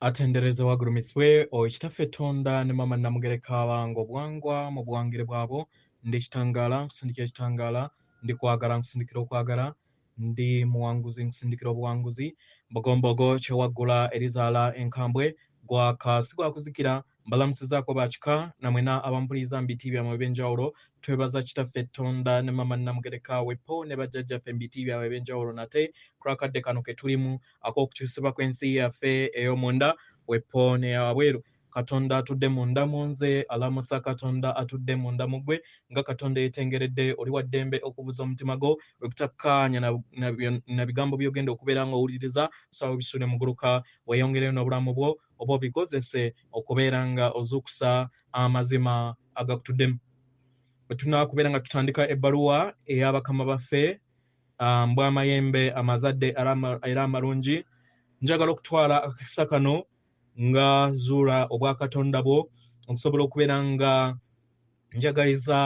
atendereza wagurumitswe ekitaffe Tonda ne mama namugereka abange obuwangwa mu buwangire bwabo ndi kitangala nkusindikira kitangala ndi kwagala nkusindikira okwagala ndi muwanguzi nkusindikira obuwanguzi mbogombogo kyewaggula erizaala enkambwe gwaka sigwakuzikira mbalamusizaako bakika namwena abampuliza mbiti byamwe ebyenjawulo twebaza kitaffe Tonda ne mama namugereka wepo ne bajjajjaffe mbiti byabwe ebyenjawulo nate kurakadde kano ke tulimu ak'okukyusibwa kw'ensi yaffe ey'omunda wepo ne yabweru Katonda atudde munda munze alamusa Katonda atudde munda mugwe nga Katonda yetengeredde oli wa ddembe okubuza omutima gwo wekutakkaanya na bigambo byogenda okubeera nga owuliriza sawa bisule muguluka weyongereyo n'obulamu bwo oba obikozese okubeera nga ozuukusa amazima agakutuddemu bwe tunaakubeera nga tutandika ebbaluwa ey'abakama baffe mbwa Amayembe Amazadde era amalungi njagala okutwala akakisa kano nga zuula obwa Katonda bwo okusobola okubeera nga njagaliza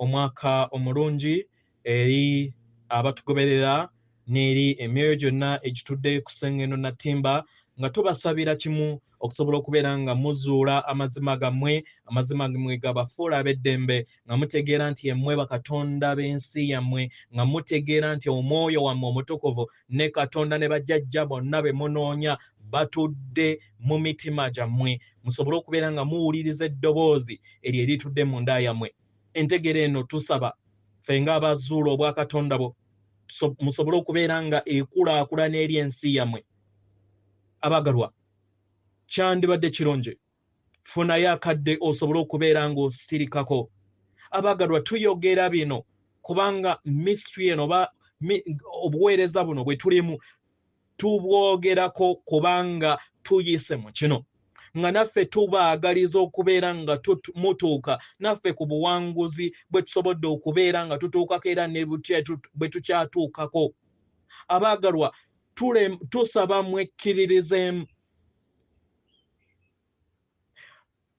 omwaka omulungi eri abatugoberera n'eri emyoyo gyonna egitudde ku sengeno Natimba nga tubasabira kimu okusobola okubeera nga muzuula amazima gammwe gabafuula ab'eddembe nga mutegeera nti emmwe bakatonda b'ensi yammwe nga mutegeera nti omwoyo wammwe omutukuvu ne Katonda ne bajjajja bonna be munoonya batudde mu mitima gyammwe musobole okubeera nga muwuliriza eddoboozi eryo eritudde mu nda yammwe entegera eno tusaba ffe ng'abazuula obwa Katonda bo musobole okubeera nga ekulaakulana eri ensi yammwe abagalwa kyandibadde kirungi funayo akadde osobole okubeera nga osirikako abagalwa tuyogera bino kubanga mystery eno obuweereza buno bwe tulimu tubwogerako kubanga tuyise mu kino nga naffe tubaagaliza okubeera nga mutuuka naffe ku buwanguzi bwe tusobodde okubeera nga tutuukako era ne bwe tukyatuukako abaagalwa tusaba mwekkiririzeemu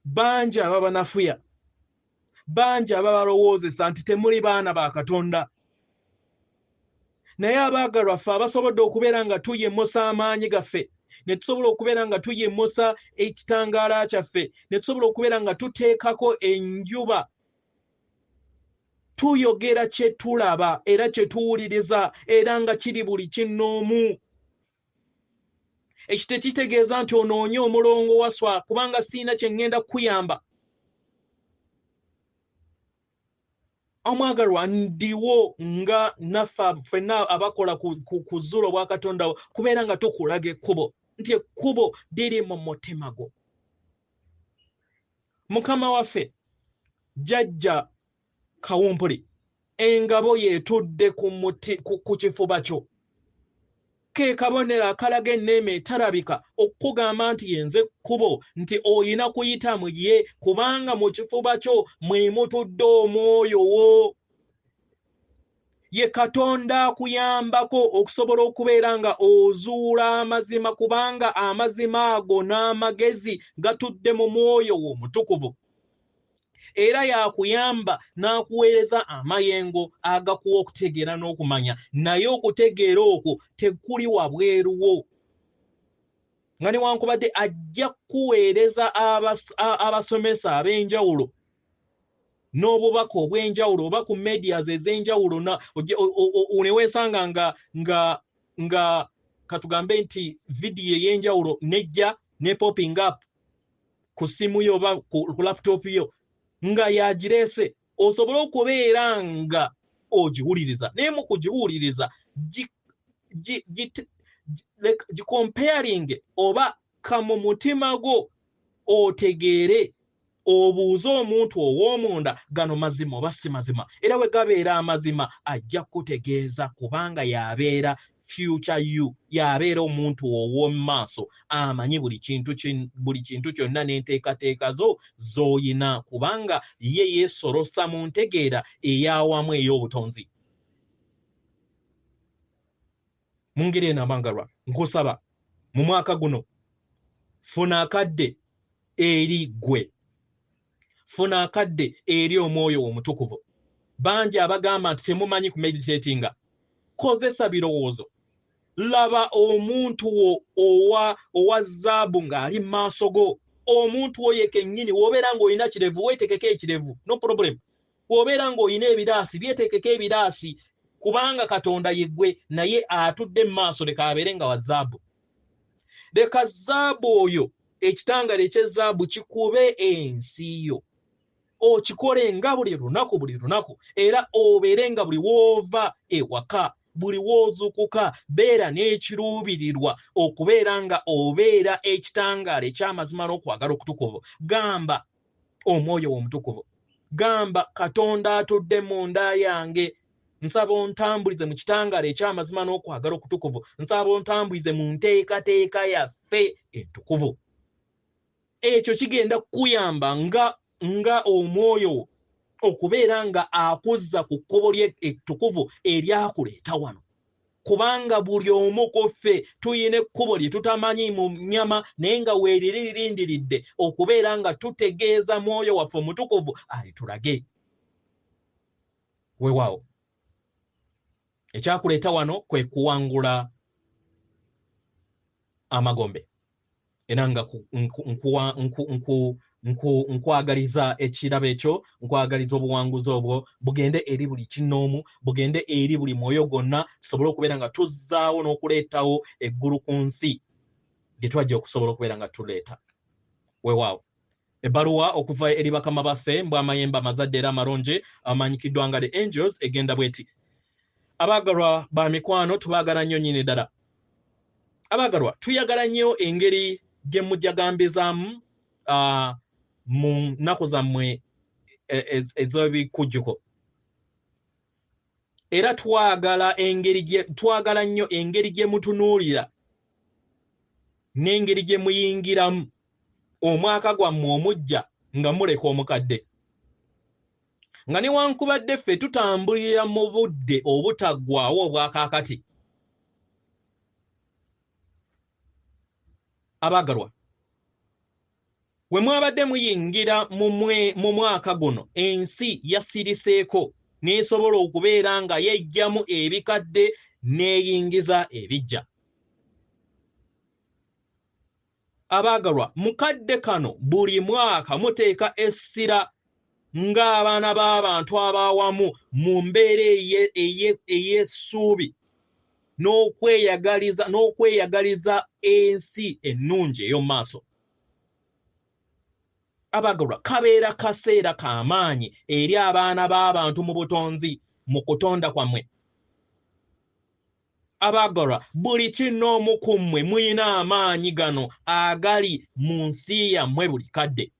bangi ababanafuya bangi ababalowoozesa nti temuli baana ba Katonda naye abaagalwa ffe abasobodde okubeera nga tuyemmusa amaanyi gaffe ne tusobola okubeera nga tuyemmusa ekitangaala kyaffe ne tusobola okubeera nga tuteekako enjuba tuyogera kye tulaba era kye tuwuliriza era nga kiri buli kinnoomu ekyo tekitegeeza nti onoonye omulongo WASSWA kubanga siina kye ŋŋenda kukuyamba omwagalwa ndiwo nga naffe ffenna abakola ku zuulo bwa Katonda kubeera nga tukulaga ekkubo nti ekkubo liri mu mutima gwo mukama waffe jjajja kawumpuli engabo yeetudde ku kifuba kyo ke kabonero akalaga enneema etalabika okukugamba nti yenze ekkubo nti oyina kuyita mu ye kubanga mu kifuba kyo mwe mutudde omwoyo wo ye Katonda akuyambako okusobola okubeera nga ozuula amazima kubanga amazima ago n'amagezi gatudde mu mwoyo wo omutukuvu era yakuyamba n'akuweereza amayengo agakuwa okutegeera n'okumanya naye okutegeera okwo tekuli wabweruwo nga newankubadde ajja kukuweereza abasomesa ab'enjawulo n'obubaka obw'enjawulo oba ku medias ez'enjawulo neweesanga nga katugambe nti vidiyo ey'enjawulo nejja ne popping up ku simu yo oba ku laptop yo nga yagireese osobole okubeera nga ogiwuliriza naye mu kugiwuliriza comparing oba kamu mutima gwo otegeere obuuze omuntu ow'omunda gano mazima oba si mazima era we gabeera amazima ajja kutegeeza kubanga yabeera future you yabeera omuntu ow'omu maaso amanyi buli kintu kyonna n'enteekateeka zo z'oyina kubanga ye yeesolosa mu ntegeera ey'awamu ey'obutonzi mu ngeri eno abagalwa nkusaba mu mwaka guno funa akadde eri ggwe funa akadde eri omwoyo omutukuvu bangi abagamba nti temumanyi ku meditatinga kozesa birowoozo laba omuntu owa zaabu ng'ali mu maaso go. Omuntu oyo kennyini w'obeera ng'olina kirevu weetekeko ekirevu, no problem. W'obeera ng'olina ebiraasi byetekeko ebiraasi, kubanga Katonda yeggwe naye atudde mu maaso leka abeere nga wa zaabu. Leka zaabu oyo ekitangala eky'ezaabu kikube ensi yo. Okikole nga buli lunaku era obeere nga buli w'ova ewaka buli w'ozuukuka beera n'ekiruubirirwa okubeera nga obeera ekitangaala eky'amazima n'okwagala okutukuvu. Gamba omwoyo omutukuvu, gamba Katonda atudde mu nda yange, nsaba ontambulize mu kitangaala eky'amazima n'okwagala okutukuvu, nsaba ontambulize mu nteekateeka yaffe entukuvu. Ekyo kigenda kukuyamba nga omwoyo okubeera nga akuzza ku kkubo lye ettukuvu eryakuleeta wano. Kubanga buli omu ku ffe tuyina ekkubo lye tutamanyi mu nnyama naye nga weeriririndiridde okubeera nga tutegeeza mwoyo waffe omutukuvu alitulage. Weewaawo ekyakuleeta wano kwe kuwangula amagombe. Era nga nkwagaliza ekirabo ekyo, nkwagaliza obuwanguzi obwo bugende eri buli kinnoomu, bugende eri buli mwoyo gwonna, tusobole okubeera nga tuzzaawo n'okuleetawo eggulu ku nsi gye twajja okusobola okubeera nga tuleeta. Weewaawo ebbaluwa okuva eri bakama baffe mbw Amayembe amazadde era amalonje amanyikiddwa nga the angels egenda bweti. Abaagalwa ba mikwano tubaagala nnyo nnyini ddala. Abaagalwa tuyagala nnyo engeri gye mujjagambizaamu mu nnaku zammwe ez'ebikujjuko. Era twagala nnyo engeri gye mutunuulira n'engeri gye muyingiramu omwaka gwammwe omujja nga muleka omukadde. Nga newankubadde ffe tutambulira mu budde obutaggwaawo obwakaakati. Abaagalwa, we mwabadde muyingira mu mwaka guno, ensi yassiriseeko n'esobola okubeera nga yeggyamu ebikadde n'eyingiza ebijja. Abaagalwa, mukadde kano buli mwaka muteeka essira ng'abaana b'abantu ab'awamu mu mbeera ey'essuubi n'okweyagaliza ensi ennungi ey'omu maaso. Abaagalwa, kabeera kaseera k'amaanyi eri abaana b'abantu mu butonzi mu kutonda kwammwe. Abaagalwa, buli kinnoomu ku mmwe muyina amaanyi gano agali mu nsi yammwe buli kadde.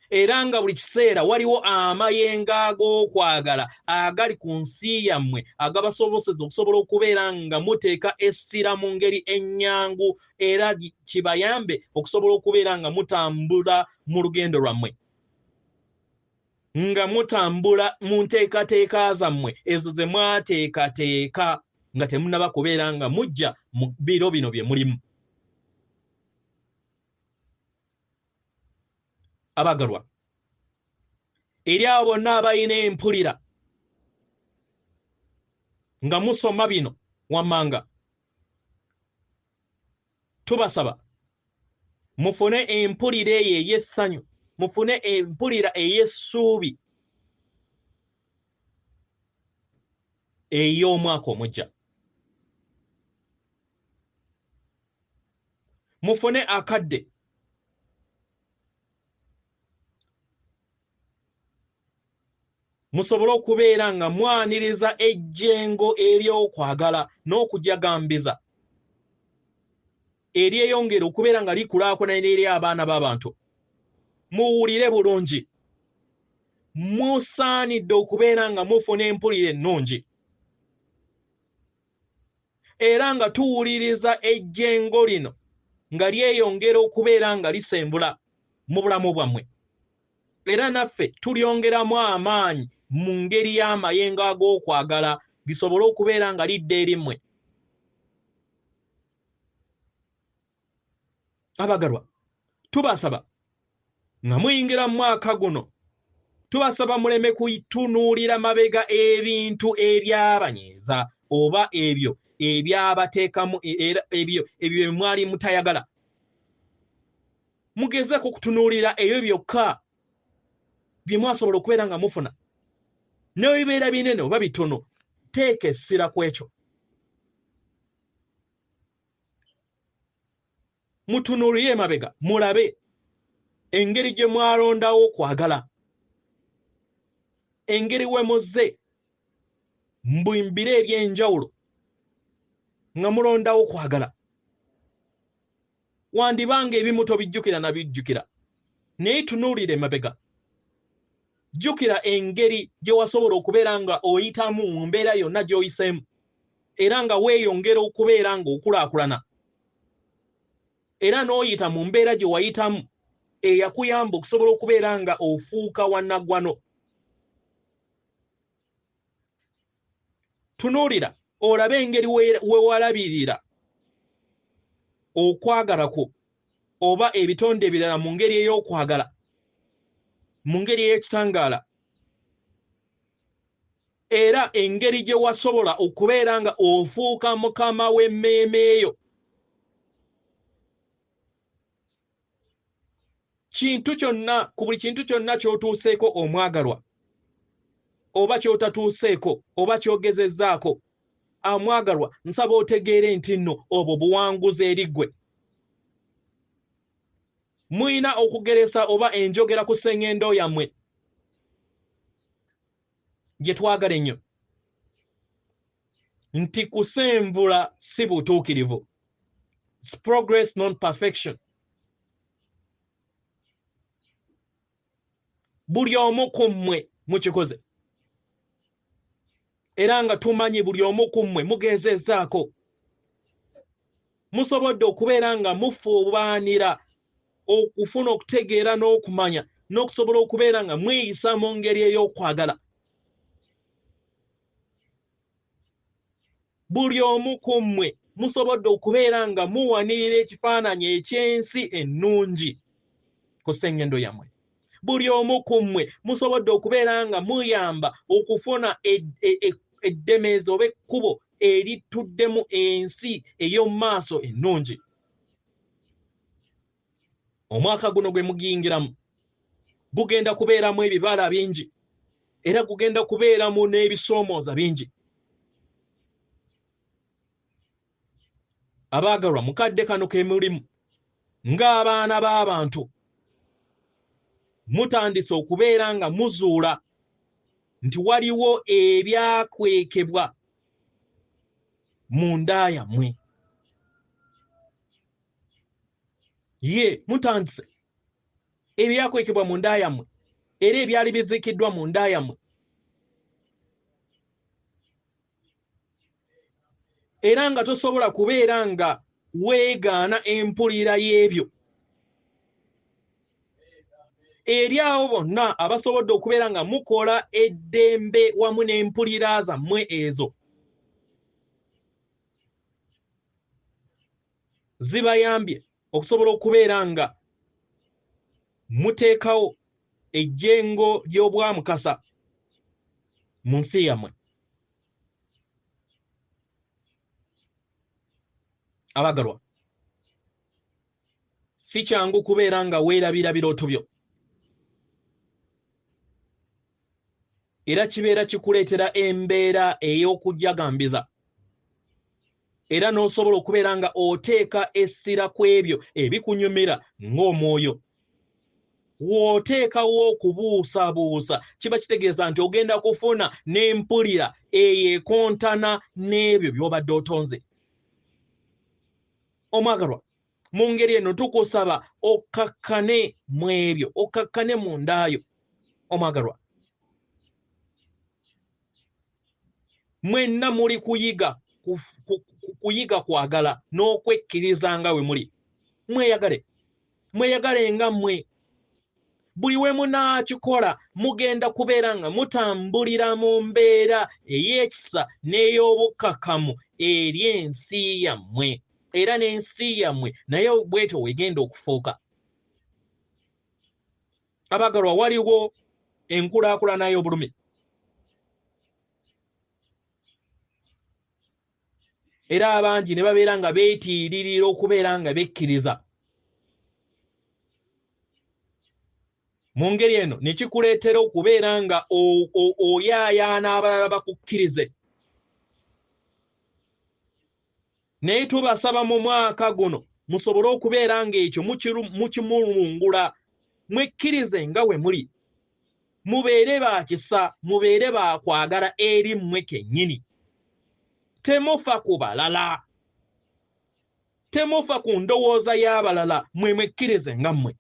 Era nga buli kiseera waliwo amayengo ag'okwagala agali ku nsi yammwe agabasoboseza okusobola okubeera nga muteeka essira mu ngeri ennyangu era kibayambe okusobola okubeera nga mutambula mu lugendo lwammwe, nga mutambula mu nteekateeka zammwe ezo ze mwateekateeka nga temunnaba kubeera nga mujja mu biro bino bye mulimu. Abaagalwa, eri abo bonna abalina empulira nga musoma bino wammanga, tubasaba mufune empulira eyo ey'essanyu, mufune empulira ey'essuubi ey'omwaka omujja. Mufune akadde musobole okubeera nga mwaniriza ejjengo ery'okwagala n'okujagambiza eryeyongera okubeera nga likulaakulana eri abaana b'abantu. Muwulire bulungi, musaanidde okubeera nga mufuna empulira ennungi era nga tuwuliriza ejjengo lino nga lyeyongera okubeera nga lisembula mu bulamu bwammwe, era naffe tulyongeramu amaanyi mu ngeri y'amayengo ag'okwagala lisobole okubeera nga lidda eri mmwe. Abaagalwa, tubasaba nga muyingira mu mwaka guno tubasaba muleme kuitunuulira mabega ebintu ebyabanyeeza oba ebyo ebyabateekamu era ebyo mwali mutayagala. Mugezeeko kutunuulira ebyo byokka bye mwasobola okubeera nga mufuna. Ne bibeera binene oba bitono, teeka essira ku ekyo. Mutunuulire mabega mulabe engeri gye mwalondawo okwagala, engeri we muzze mbimbire eby'enjawulo nga mulondawo okwagala. Wandibanga ebimu tobijjukira na bijjukira, naye tunuulire mabega. Jjukira engeri gye wasobola okubeera nga oyitamu mu mbeera yonna gy'oyiseemu, era nga weeyongera okubeera ng'okulaakulana, era n'oyita mu mbeera gye wayitamu eyakuyamba okusobola okubeera nga ofuuka wannaggwano. Tunuulira olabe engeri we walabirira okwagala kwo oba ebitonde ebirala mu ngeri ey'okwagala, mu ngeri ey'ekitangaala, era engeri gye wasobola okubeera nga ofuuka mukama w'emmeeme eyo. Kintu kyonna, ku buli kintu kyonna ky'otuuseeko omwagalwa, oba ky'otatuuseeko oba ky'ogezezzaako, amwagalwa nsaba otegeere nti nno obwo buwanguzi eri ggwe. Muyina okugeresa oba enjogera ku sseŋŋendo yammwe gye twagala ennyo nti kusenvula si butuukirivu. It's progress not perfection. Buli omu ku mmwe mukikoze, era nga tumanyi buli omu ku mmwe mugezezzaako. Musobodde okubeera nga mufuubaanira okufuna okutegeera n'okumanya n'okusobola okubeera nga mweyisa mu ngeri ey'okwagala. Buli omu ku mmwe musobodde okubeera nga muwanirira ekifaananyi eky'ensi ennungi ku sseŋŋendo yammwe. Buli omu ku mmwe musobodde okubeera nga muyamba okufuna eddemeezi oba ekkubo erituddemu ensi ey'omu maaso ennungi. Omwaka guno gwe mugiyingiramu gugenda kubeeramu ebibala bingi, era gugenda kubeeramu n'ebisoomooza bingi. Abaagalwa, mu kadde kano ke mulimu ng'abaana b'abantu, mutandise okubeera nga muzuula nti waliwo ebyakwekebwa mu nda yammwe. Mutandise ebyakwekebwa mu nda yammwe era ebyali biziikiddwa mu nda yammwe, era nga tosobola kubeera nga weegaana empulira y'ebyo. Eri abo bonna abasobodde okubeera nga mukola eddembe wamu n'empulira zammwe ezo, zibayambye okusobola okubeera nga muteekawo ejjengo ly'obwamukasa mu nsi yammwe. Abagalwa, si kyangu kubeera nga weerabira birooto byo, era kibeera kikuleetera embeera ey'okujagambiza, era n'osobola okubeera nga oteeka essira ku ebyo ebikunyumira ng'omwoyo. W'oteekawo okubuusabuusa, kiba kitegeeza nti ogenda kufuna n'empulira eyeekontana n'ebyo by'obadde otonze. Omwagalwa, mu ngeri eno tukusaba okkakkane mu ebyo, okkakkane mu ndaayo. Omwagalwa, mwenna muli kuyiga kwagala n'okwekkiriza nga we muli. Mweyagale nga mmwe. Buli we munaakikola mugenda kubeera nga mutambulira mu mbeera ey'ekisa n'ey'obukkakkamu eri ensi yammwe, era n'ensi yammwe naye bwetyo wegenda okufuuka. Abagalwa, waliwo enkulaakulana y'obulumi. Era abangi ne babeera nga beetiiririra okubeera nga bekkiriza. Mu ngeri eno ne kikuleetera okubeera nga oyaayaana abalala bakukkirize. Naye tubasaba mu mwaka guno musobole okubeera ng'ekyo mukimulungula, mwekkirize nga we muli, mubeere ba kisa, mubeere ba kwagala eri mmwe kennyini. Temufa ku balala, temufa ku ndowooza y'abalala, mwe mwekkirize nga mmwe.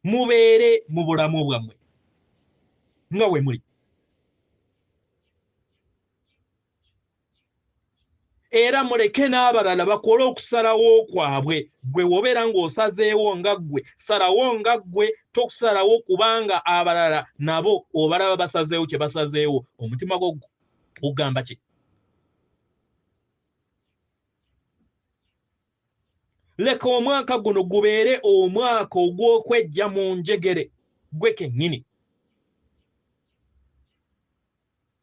Mubeere mu bulamu bwammwe nga we muli. Era muleke n'abalala bakole okusalawo kwabwe. Gwe wobeera ng'osazeewo nga ggwe, salawo nga ggwe, tokusalawo kubanga abalala nabo obalaba basazeewo kye basazeewo. Omutima gwo gugamba ki? Leka omwaka guno gubeere omwaka ogw'okwejja mu njegere gwe kennyini.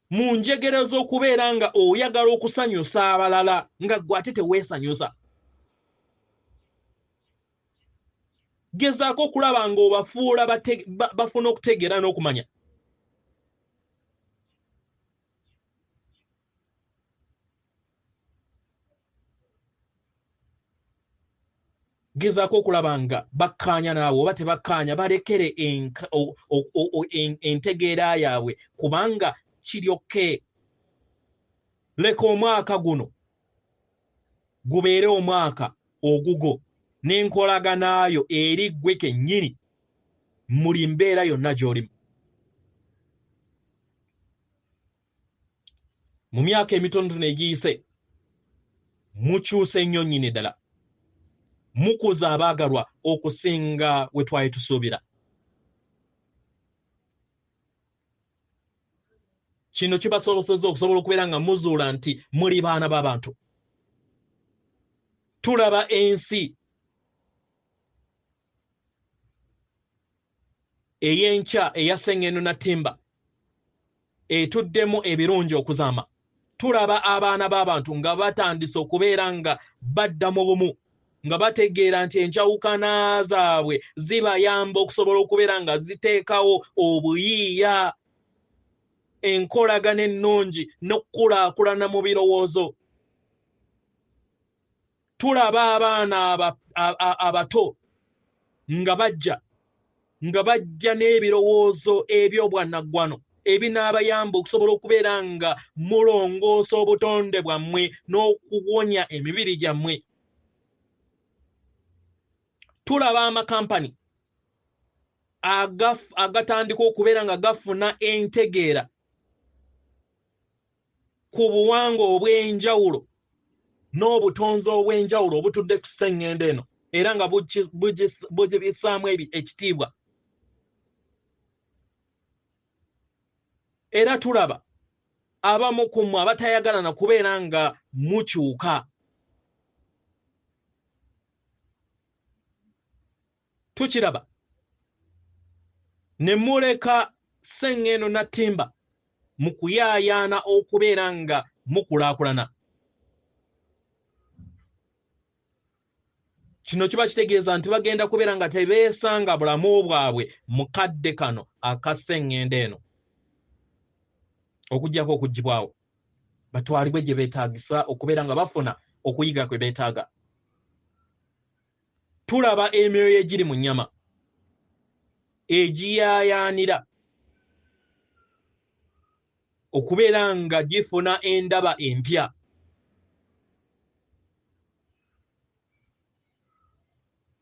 Mu njegere z'okubeera nga oyagala okusanyusa abalala nga gwe ate teweesanyusa. Gezaako okulaba ng'obafuula bafuna okutegeera n'okumanya. Gezaako okulaba nga bakkaanya naawe oba tebakkaanya, balekere entegeera yaabwe kubanga kiryokke. Leka omwaka guno gubeere omwaka ogugo n'enkolaganayo eri ggwe kennyini muli mbeera yonna gy'olimu. Mu myaka emitonotono egiyise mukyuse nnyo nnyini ddala, mukuza abaagalwa okusinga we twali tusuubira. Kino kibasobozesezza okusobola okubeera nga muzuula nti muli baana b'abantu. Tulaba ensi ey'enkya eya Sengendo na Ttimba etuddemu ebirungi okuzaama. Tulaba abaana b'abantu nga batandise okubeera nga badda mu bumu, nga bategeera nti enkyawukana zaabwe zibayamba okusobola okubeera nga ziteekawo obuyiiya, enkolagana ennungi n'okukulaakulana mu birowoozo. Tulaba abaana abato nga bajja n'ebirowoozo eby'obwannaggwano ebinaabayamba okusobola okubeera nga mulongoosa obutonde bwammwe n'okuwonya emibiri gyammwe. Tulaba amakampani agatandika okubeera nga gafuna entegeera ku buwangwa obw'enjawulo n'obutonzi obw'enjawulo obutudde ku Sengendo eno era nga bugibisaamu ekitiibwa. Era tulaba abamu ku mmwe abatayagala na kubeera nga mukyuka. Tukiraba ne muleka Sengendo na Ttimba mu kuyaayaana okubeera nga mukulaakulana. Kino kiba kitegeeza nti bagenda kubeera nga tebeesanga bulamu bwabwe mu kadde kano aka Sengendo eno, okuggyako okuggibwawo batwalibwe gye beetaagisa okubeera nga bafuna okuyiga kwe beetaaga. Tulaba emyoyo egiri mu nnyama egiyaayaanira okubeera nga gifuna endaba empya.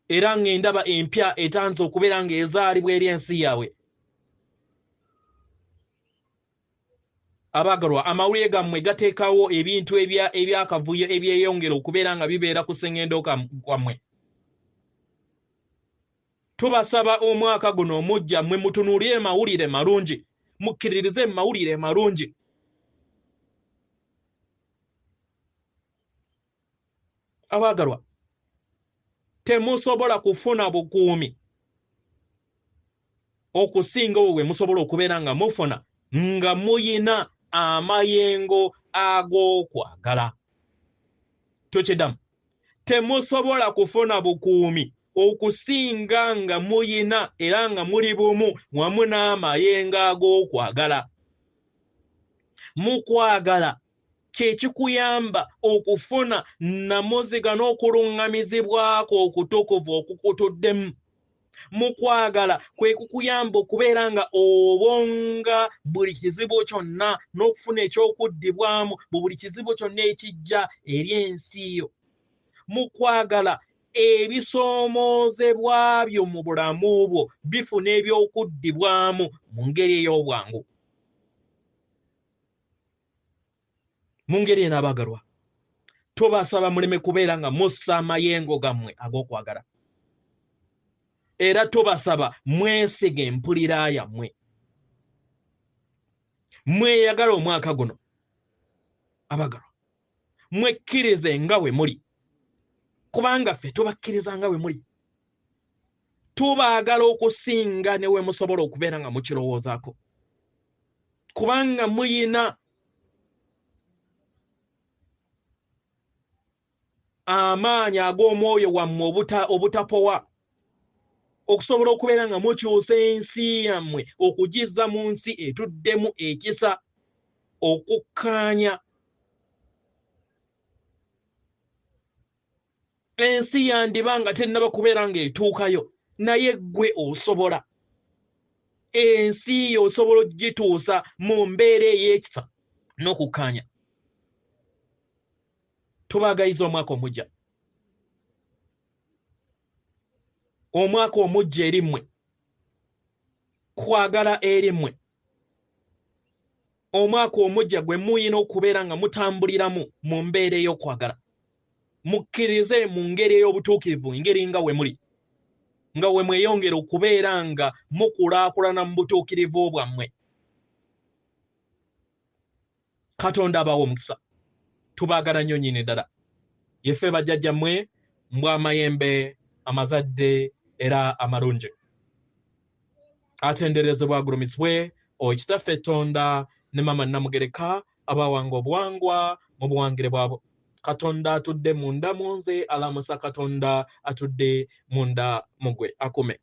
Era ng'endaba empya etanze okubeera ng'ezaalibwa eri ensi yaabwe. Abaagalwa, amawulire gammwe gateekawo ebintu ebyakavuyo ebyeyongera okubeera nga bibeera ku Sengendo kwammwe. Tubasaba omwaka guno omujja mmwe mutunuulire mawulire malungi, mukkiririze mawulire malungi. Abaagalwa, temusobola kufuna bukuumi okusinga obwe musobola okubeera nga mufuna nga muyina amayengo ag'okwagala. Tukiddamu, temusobola kufuna bukuumi okusinga nga muyina era nga muli bumu wamu n'amayengo ag'okwagala. Mu kwagala kye kikuyamba okufuna namuziga n'okuluŋŋamizibwako okutukuvu okukutuddemu. Mu kwagala kwe kukuyamba okubeera nga obonga buli kizibu kyonna n'okufuna ekyokuddibwamu mu buli kizibu kyonna ekijja eri ensi yo. Mu kwagala ebisoomoozebwa byo mu bulamu bwo bifuna ebyokuddibwamu mu ngeri ey'obwangu. Mu ngeri eno abagalwa, tubasaba muleme kubeera nga mussa amayengo gammwe ag'okwagala. Era tubasaba mwesige empulira yammwe. Mweyagala omwaka guno abagalwa, mwekkirize nga we muli, kubanga ffe tubakkiriza nga we muli. Tubaagala okusinga ne we musobola okubeera nga mukirowoozaako, kubanga muyina amaanyi ag'omwoyo wammwe obutapowa okusobola okubeera nga mukyusa ensi yammwe okugizza mu nsi etuddemu ekisa, okukkaanya. Ensi yandiba nga tennaba kubeera ng'etuukayo, naye ggwe osobola. Ensi yo osobola okugituusa mu mbeera ey'ekisa n'okukkaanya. Tubaagayiza omwaka omujja. Omwaka omujja eri mmwe, kwagala eri mmwe. Omwaka omujja gwe muyina okubeera nga mutambuliramu mu mbeera ey'okwagala. Mukkirize mu ngeri ey'obutuukirivu, ngeri nga we muli, nga we mweyongera okubeera nga mukulaakulana mu butuukirivu bwammwe. Katonda abawa omukisa. Tubaagala nnyo nnyini ddala. Yeffe bajjajjammwe mbwa amayembe amazadde era amalungi. Atenderezebwa agulumisibwe Okitaffe Tonda ne Mama Namugereka abawanga obuwangwa mu buwangire bwabo. Katonda atudde munda mu nze, alamusa Katonda atudde munda mu ggwe. Akume.